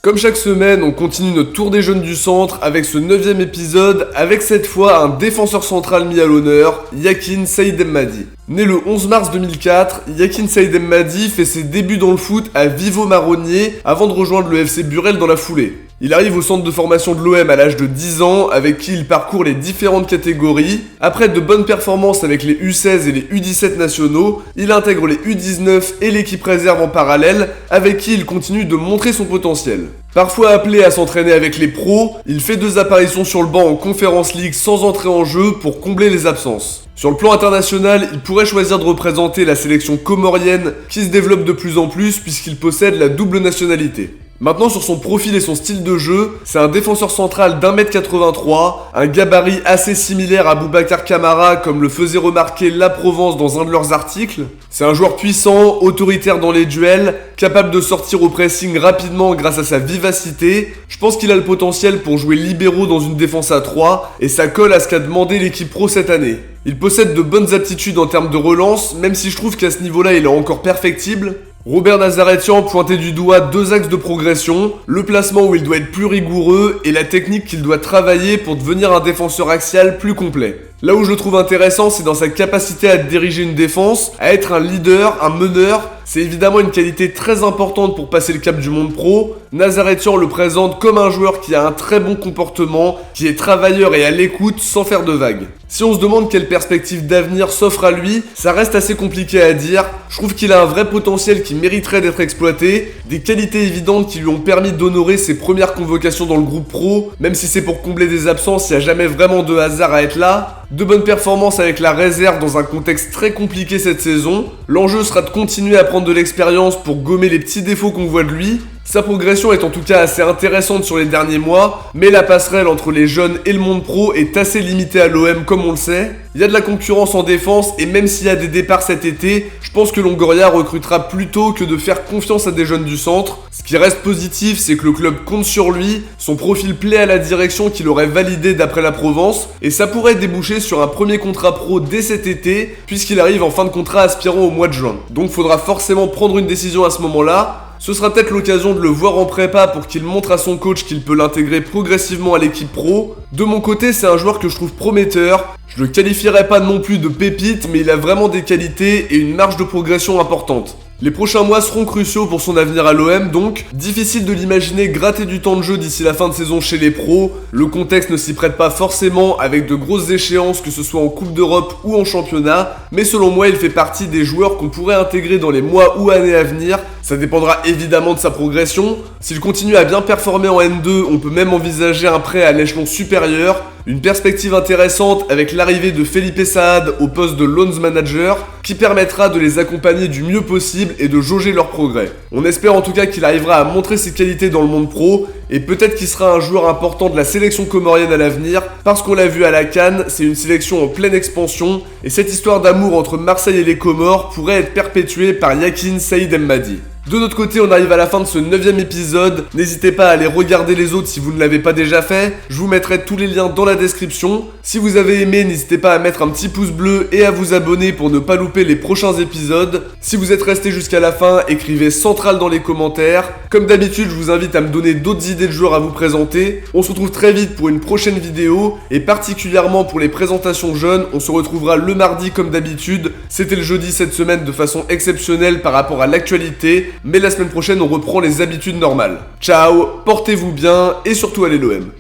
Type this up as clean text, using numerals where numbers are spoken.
Comme chaque semaine, on continue notre tour des jeunes du centre avec ce 9e épisode, avec cette fois un défenseur central mis à l'honneur, Yakin Saïd M'Hadi. Né le 11 mars 2004, Yakin Saïd M'Hadi fait ses débuts dans le foot à Vivo-Marronniers avant de rejoindre le FC Burel dans la foulée. Il arrive au centre de formation de l'OM à l'âge de 10 ans, avec qui il parcourt les différentes catégories. Après de bonnes performances avec les U16 et les U17 nationaux, il intègre les U19 et l'équipe réserve en parallèle, avec qui il continue de montrer son potentiel. Parfois appelé à s'entraîner avec les pros, il fait 2 apparitions sur le banc en Conference League sans entrer en jeu pour combler les absences. Sur le plan international, il pourrait choisir de représenter la sélection comorienne qui se développe de plus en plus puisqu'il possède la double nationalité. Maintenant sur son profil et son style de jeu, c'est un défenseur central d'1m83, un gabarit assez similaire à Boubacar Kamara comme le faisait remarquer La Provence dans un de leurs articles. C'est un joueur puissant, autoritaire dans les duels, capable de sortir au pressing rapidement grâce à sa vivacité. Je pense qu'il a le potentiel pour jouer libéraux dans une défense à 3 et ça colle à ce qu'a demandé l'équipe pro cette année. Il possède de bonnes aptitudes en termes de relance, même si je trouve qu'à ce niveau-là il est encore perfectible. Robert Nazaretian pointait du doigt 2 axes de progression, le placement où il doit être plus rigoureux et la technique qu'il doit travailler pour devenir un défenseur axial plus complet. Là où je le trouve intéressant, c'est dans sa capacité à diriger une défense, à être un leader, un meneur. C'est évidemment une qualité très importante pour passer le cap du monde pro. Nazaretian le présente comme un joueur qui a un très bon comportement, qui est travailleur et à l'écoute sans faire de vagues. Si on se demande quelle perspective d'avenir s'offre à lui, ça reste assez compliqué à dire. Je trouve qu'il a un vrai potentiel qui mériterait d'être exploité, des qualités évidentes qui lui ont permis d'honorer ses premières convocations dans le groupe pro, même si c'est pour combler des absences, il n'y a jamais vraiment de hasard à être là. De bonnes performances avec la réserve dans un contexte très compliqué cette saison. L'enjeu sera de continuer à prendre de l'expérience pour gommer les petits défauts qu'on voit de lui. Sa progression est en tout cas assez intéressante sur les derniers mois, mais la passerelle entre les jeunes et le monde pro est assez limitée à l'OM comme on le sait. Il y a de la concurrence en défense et même s'il y a des départs cet été, je pense que Longoria recrutera plutôt que de faire confiance à des jeunes du centre. Ce qui reste positif, c'est que le club compte sur lui, son profil plaît à la direction qu'il aurait validé d'après la Provence, et ça pourrait déboucher sur un premier contrat pro dès cet été, puisqu'il arrive en fin de contrat aspirant au mois de juin. Donc faudra forcément prendre une décision à ce moment-là. Ce sera peut-être l'occasion de le voir en prépa pour qu'il montre à son coach qu'il peut l'intégrer progressivement à l'équipe pro. De mon côté, c'est un joueur que je trouve prometteur. Je le qualifierais pas non plus de pépite, mais il a vraiment des qualités et une marge de progression importante. Les prochains mois seront cruciaux pour son avenir à l'OM, donc difficile de l'imaginer gratter du temps de jeu d'ici la fin de saison chez les pros. Le contexte ne s'y prête pas forcément avec de grosses échéances, que ce soit en Coupe d'Europe ou en championnat, mais selon moi il fait partie des joueurs qu'on pourrait intégrer dans les mois ou années à venir. Ça dépendra évidemment de sa progression. S'il continue à bien performer en N2, on peut même envisager un prêt à l'échelon supérieur. Une perspective intéressante avec l'arrivée de Felipe Saad au poste de loans manager qui permettra de les accompagner du mieux possible et de jauger leur progrès. On espère en tout cas qu'il arrivera à montrer ses qualités dans le monde pro et peut-être qu'il sera un joueur important de la sélection comorienne à l'avenir parce qu'on l'a vu à la CAN, c'est une sélection en pleine expansion et cette histoire d'amour entre Marseille et les Comores pourrait être perpétuée par Yakin Saïd M'Hadi. De notre côté, on arrive à la fin de ce 9e épisode. N'hésitez pas à aller regarder les autres si vous ne l'avez pas déjà fait. Je vous mettrai tous les liens dans la description. Si vous avez aimé, n'hésitez pas à mettre un petit pouce bleu et à vous abonner pour ne pas louper les prochains épisodes. Si vous êtes resté jusqu'à la fin, écrivez Central dans les commentaires. Comme d'habitude, je vous invite à me donner d'autres idées de joueurs à vous présenter. On se retrouve très vite pour une prochaine vidéo et particulièrement pour les présentations jeunes, on se retrouvera le mardi comme d'habitude. C'était le jeudi cette semaine de façon exceptionnelle par rapport à l'actualité. Mais la semaine prochaine, on reprend les habitudes normales. Ciao, portez-vous bien et surtout allez l'OM.